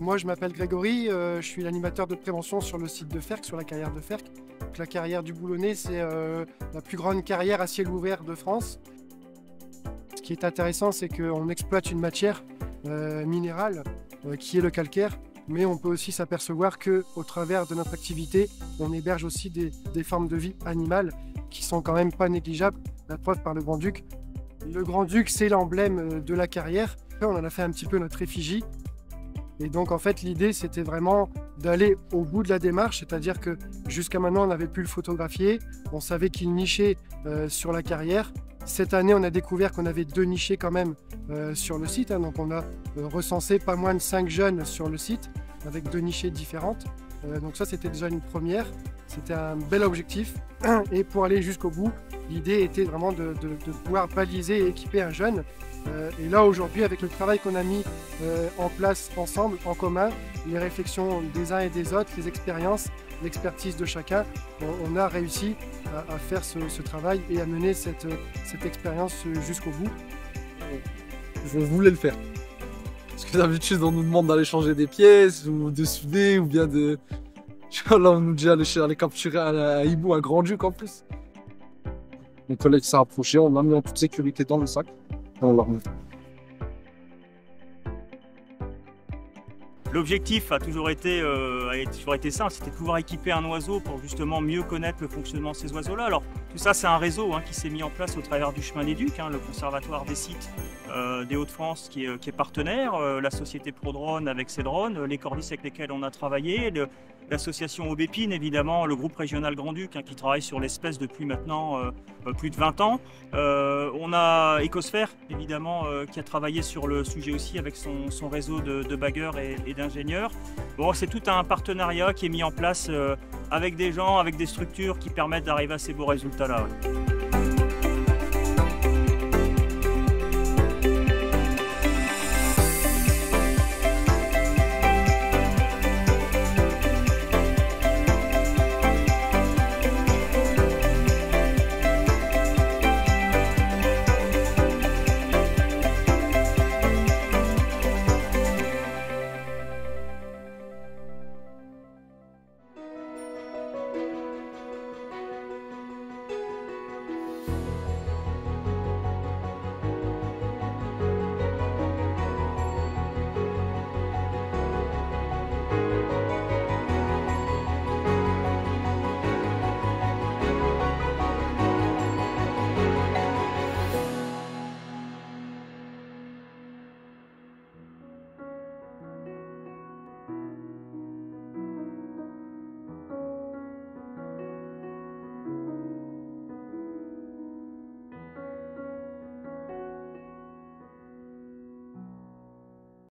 Moi, je m'appelle Grégory, je suis l'animateur de prévention sur le site de Ferq, sur la carrière de Ferq. Donc, la carrière du Boulonnais, c'est la plus grande carrière à ciel ouvert de France. Ce qui est intéressant, c'est qu'on exploite une matière minérale qui est le calcaire, mais on peut aussi s'apercevoir qu'au travers de notre activité, on héberge aussi des formes de vie animales qui sont quand même pas négligeables, la preuve par le Grand-Duc. Le Grand-Duc, c'est l'emblème de la carrière. On en a fait un petit peu notre effigie. Et donc en fait l'idée c'était vraiment d'aller au bout de la démarche, c'est-à-dire que jusqu'à maintenant on n'avait pu le photographier, on savait qu'il nichait sur la carrière. Cette année on a découvert qu'on avait 2 nichés quand même sur le site, hein. Donc on a recensé pas moins de 5 jeunes sur le site avec 2 nichés différentes. Donc ça c'était déjà une première, c'était un bel objectif. Et pour aller jusqu'au bout, l'idée était vraiment de pouvoir baliser et équiper un jeune. Et là aujourd'hui, avec le travail qu'on a mis en place ensemble, en commun, les réflexions des uns et des autres, les expériences, l'expertise de chacun, on a réussi à faire ce travail et à mener cette expérience jusqu'au bout. Je voulais le faire. Parce que d'habitude, on nous demande d'aller changer des pièces, ou de souder, ou bien de... Là, on nous dit d'aller capturer un hibou, un Grand-Duc en plus. Mon collègue s'est approché, on l'a mis en toute sécurité dans le sac. Et on l'a remis. L'objectif a toujours été simple, c'était de pouvoir équiper un oiseau pour justement mieux connaître le fonctionnement de ces oiseaux-là. Alors tout ça, c'est un réseau qui s'est mis en place au travers du Chemin des Ducs, le conservatoire des sites des Hauts-de-France qui est partenaire, la société ProDrone avec ses drones, les cordistes avec lesquels on a travaillé, l'association Aubépine évidemment, le groupe régional Grand-Duc qui travaille sur l'espèce depuis maintenant plus de 20 ans. On a Ecosphère évidemment qui a travaillé sur le sujet aussi avec son réseau de bagueurs et d'ingénieurs. Bon, c'est tout un partenariat qui est mis en place avec des gens, avec des structures qui permettent d'arriver à ces beaux résultats-là. Ouais.